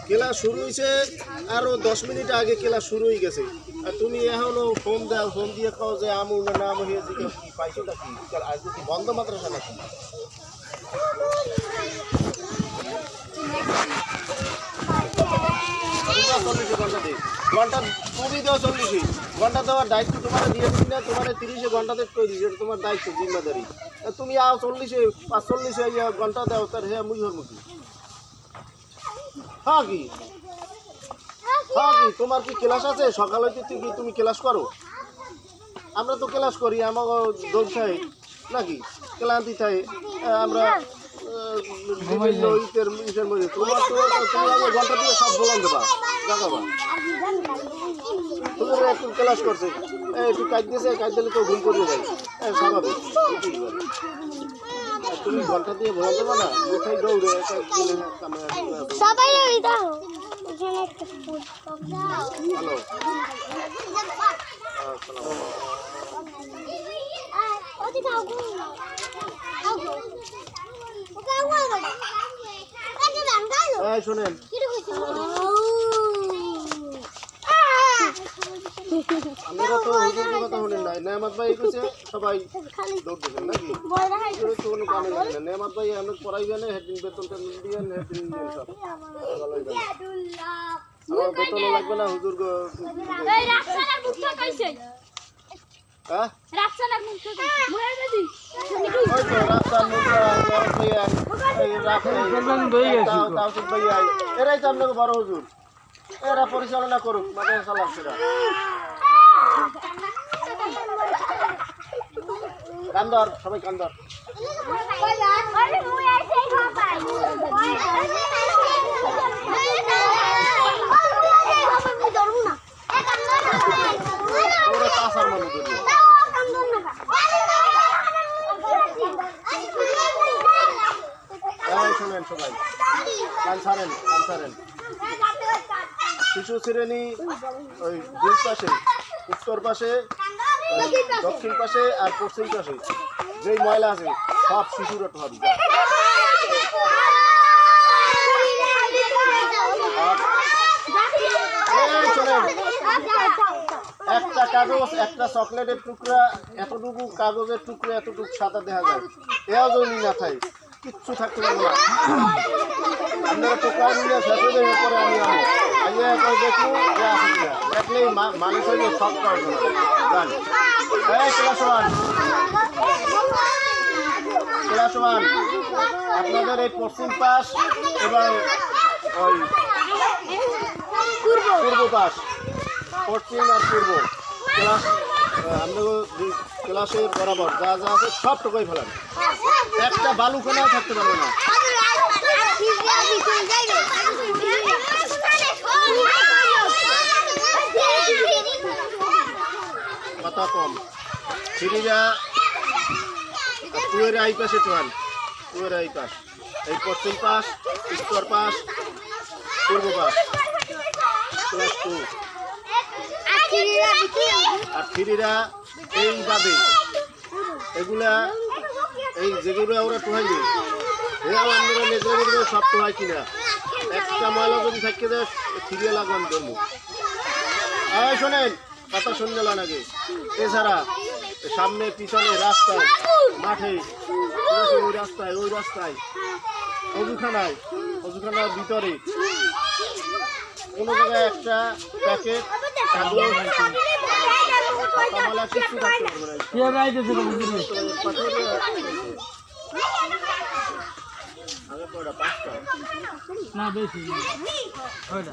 খেলা শুরু হয়েছে আরো 10 মিনিট আগে খেলা শুরু হয়ে গেছে আর তুমি এখনো ফোন দাও ফোন দিয়ে কও যে আমু না নাম হয়েছে কি পাইছোটা কি আজকে কি বন্ধ মাদ্রাসা নাকি ঘন্টা তুমি দেওয়া 40 ঘন্টা দেওয়ার দায়িত্ব তোমার দিয়ে দিন না তোমার 30 ঘন্টাতে কই দিছি এটা তোমার দায়িত্ব জিম্মাদারি তুমি আও 40 45 ঘন্টা দাও তার হে মুই হর মুখি হ্যাঁ কি তোমার কি ক্লাস আছে সকালে কি তুমি ক্লাস করো আমরা তো ক্লাস করি আমার দোল থাকে নাকি ক্লান্তি থাকে আমরা ইটের মধ্যে তোমার তো তুমি ঘন্টা দিয়ে সব বলান দেবা জাগাবা তুমি একটু ক্লাস করছে একটু কাজ দিয়েছে কাজ দিলে তো ঘুম করে যায় স্বাভাবিক তুমি ঘন্টা দিয়ে বলান দেবা না কোথায় দৌড়ে সবাই দাও হ্যালো শোনেন আমরা তো হুজুরের কথা শুনেন নাই নেয়ামত ভাই কইছে সবাই দৌড় দিবেন নাকি হুজুরের তো কোনো কামে লাগে না নেয়ামত ভাই আমরা পড়াইবেন হেদিন বেতনটা দিবেন হেদিন সব ভালোই যাবে আমার বেতন লাগবে না হুজুর এই রাস্তার মুখটা কইছে হ্যাঁ রাস্তার মুখটা কইছে মুয়ে দিদি ওই তো রাস্তার মুখটা এই রাস্তা দই গেছে তাওসিফ ভাই এরাই তো আপনাকে বড় হুজুর এরা পরিচালনা করুক মাদ্রাসা চালাচ্ছেরা কান্দর সবাই কান্দর শোনেন সবাই কান ছাড়েন শিশু শ্রেণী ওই দুই পাশে উত্তর পাশে দক্ষিণ পাশে আর পশ্চিম পাশে যেই ময়লা আছে সব শিশুর হবে একটা কাগজ একটা চকলেটের টুকরা এতটুকু কাগজের টুকরা এতটুকু সাদা দেখা যায় এও যদি না থাকে কিচ্ছু থাকতে পারবে না আপনারা টোকা নিয়ে শেষে দেওয়ার পরে আমি আইয়া একবার দেখুন যে আছে কিনা দেখলেই মানুষ হইলে সব পারবে না জান ক্লাস ওয়ান আপনাদের এই পশ্চিম পাশ এবং ওই পূর্ব পাশ পশ্চিম আর পূর্ব ক্লাস আপনাদের ক্লাসের বরাবর যা যা আছে সব টোকাই ফেলান একটা বালুখানাও থাকতে পারবে না কথা কম সিঁড়িরা পুয়ের এই পাশে টোয়ান পুয়ের এই পাশ এই পশ্চিম পাশ উত্তর পাশ পূর্ব পাশ ক্লাস 2 আর থ্রিরা এই বাদে এগুলা এই যেগুলো ওরা টোহাইবে এরাও আমরা নেজরে সব টোহাই কিনা একটা ময়লা যদি থাকতে দেয় থ্রিয়া লাগবে আমি ধরবো এই শোনেন কথা শুনে গেল নাকি এছাড়া সামনে পিছনে রাস্তায় মাঠে ওই রাস্তায় অজুখানার ভিতরে কোনো জায়গায় একটা প্যাকেট কিছু থাকতে না বেশি ছয়টা